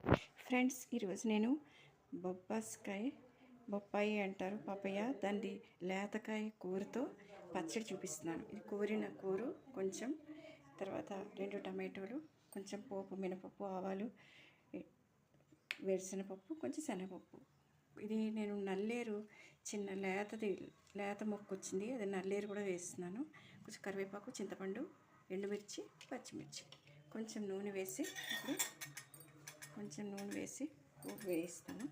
Friends, ఈరోజు నేను బొప్పాయి అంటారు పపయ్య, దాన్ని లేతకాయ కూరతో పచ్చడి చూపిస్తున్నాను. ఇది కూరిన కూర కొంచెం, తర్వాత 2 టమాటోలు, కొంచెం పోపు, మినపప్పు, ఆవాలు, వేరుశనగపప్పు, కొంచెం శనగపప్పు. ఇది నేను నల్లేరు చిన్న లేత మొక్క వచ్చింది, అది నల్లేరు కూడా వేస్తున్నాను. కొంచెం కరివేపాకు, చింతపండు, ఎండుమిర్చి, పచ్చిమిర్చి, కొంచెం నూనె వేసి పోపు వేయిస్తాను.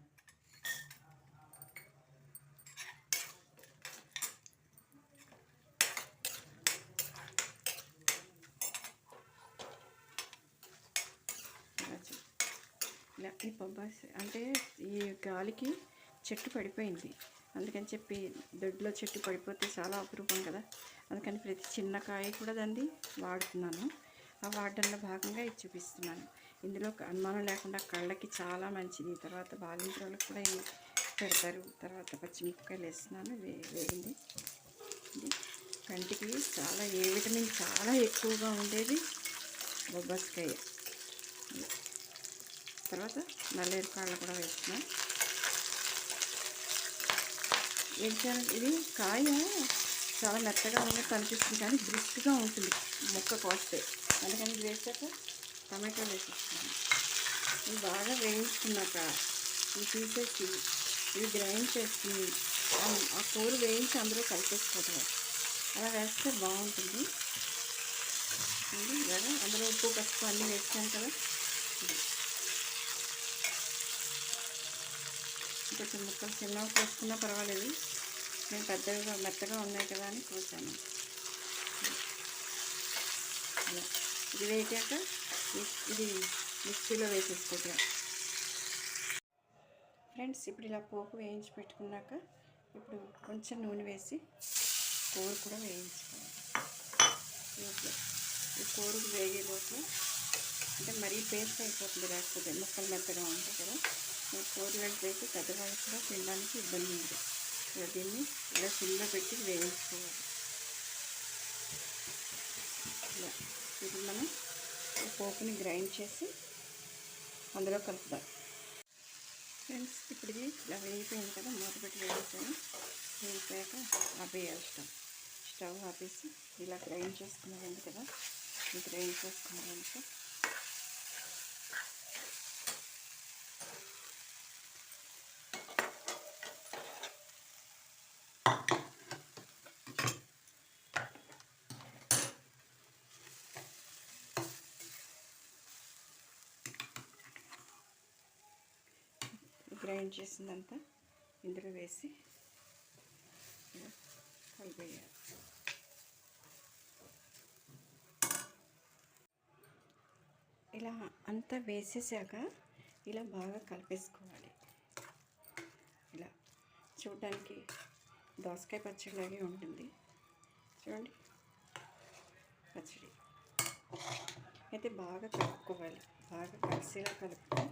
ఇలా ఈ బొబ్బాయి అంటే ఈ గాలికి చెట్టు పడిపోయింది, అందుకని చెప్పి దొడ్లో చెట్టు పడిపోతే చాలా అపురూపం కదా, అందుకని ప్రతి చిన్న కాయ కూడా దాన్ని వాడుతున్నాను. ఆ వాడడంలో భాగంగా ఇది చూపిస్తున్నాను. ఇందులో అనుమానం లేకుండా కళ్ళకి చాలా మంచిది. తర్వాత బాలింత్రాలకు కూడా ఇది పెడతారు. తర్వాత పచ్చిమిరపకాయలు వేస్తున్నాను, వేగింది. ఇది కంటికి చాలా విటమిన్ చాలా ఎక్కువగా ఉండేది బొబ్బాయికాయ. తర్వాత నల్లేరు కాళ్ళు కూడా వేస్తున్నాను. ఇది కాయ చాలా మెత్తగా ఉన్నట్టు అనిపిస్తుంది, కానీ బ్రిస్క్గా ఉంటుంది మొక్క కోస్తే. అందుకని ఇది వేసాక టమాటాలు వేసేస్తున్నాను. ఇది బాగా వేయించుకున్నాక ఇది తీసేసి ఇది గ్రైండ్ చేసుకుని ఆ కూర వేయించి అందులో కలిపేసుకోవటం. అలా వేస్తే బాగుంటుంది. ఇలాగా అందులో ఉప్పు, పసుపు అన్నీ వేసాను కదా. కొంచెం ముక్కలు చిన్నగా కోసుకున్నా పర్వాలేదు, నేను పెద్దగా మెత్తగా ఉన్నాయి కదా అని కోసాను. ఇది వేసాక ఇది మిక్సీలో వేసేసుకోవడం. ఫ్రెండ్స్, ఇప్పుడు ఇలా పోపు వేయించి పెట్టుకున్నాక ఇప్పుడు కొంచెం నూనె వేసి కూర కూడా వేయించుకోవాలి. ఈ కూరకు వేగే లోపల అంటే మరీ పేస్ట్ అయిపోతుంది, లేకపోతే ముక్కలు మెత్తగా ఉంటాయి కదా. కూరలకు వేసి పెద్దవాళ్ళకి కూడా తినడానికి ఇబ్బంది ఉంది. దీన్ని ఇలా సిమ్లో పెట్టి వేయించుకోవాలి. ఇలా ఇప్పుడు మనం పోపుని గ్రైండ్ చేసి అందులో కలుపుదాం. ఫ్రెండ్స్, ఇప్పుడు ఇది ఇలా వేగిపోయింది కదా, మూత పెట్టి వేయించాను. వేగిపోయాక ఆపేయాలి, స్టవ్ ఆపేసి ఇలా గ్రైండ్ చేసుకున్నది కదా, గ్రైండ్ చేసుకున్నాక గ్రైండ్ చేసిందంతా ఇందులో వేసి కలిపేయాలి. ఇలా అంతా వేసేసాక ఇలా బాగా కలిపేసుకోవాలి. ఇలా చూడడానికి దోసకాయ పచ్చడిలాగే ఉంటుంది. చూడండి, పచ్చడి అయితే బాగా కలుపుకోవాలి. బాగా కలిసేలా కలుపుకొని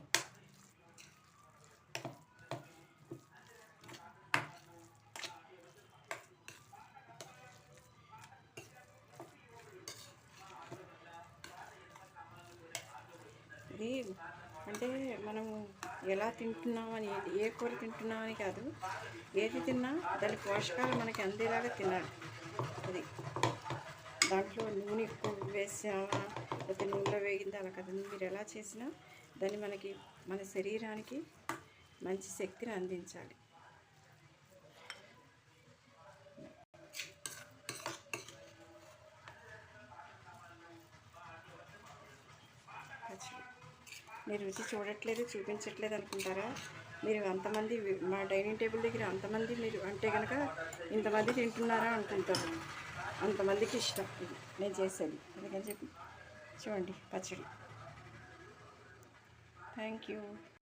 ఇది అంటే మనము ఎలా తింటున్నామని, ఏ కూర తింటున్నామని కాదు, ఏది తిన్నా దాని పోషకాలు మనకి అందేలాగా తినాలి. అది దాంట్లో నూనె ఎక్కువ వేసామా లేకపోతే నూనెలో వేగింది అలా కదా, మీరు ఎలా చేసినా దాన్ని మన శరీరానికి మంచి శక్తిని అందించాలి. మీరు రుచి చూడట్లేదు, చూపించట్లేదు అనుకుంటారా? మీరు అంతమంది మా డైనింగ్ టేబుల్ దగ్గర అంతమంది మీరు అంటే కనుక ఇంతమంది తింటున్నారా అనుకుంటారు. అంతమందికి ఇష్టం ఇది నేను చేసేది, అందుకని చెప్పి చూడండి పచ్చడి. Thank you.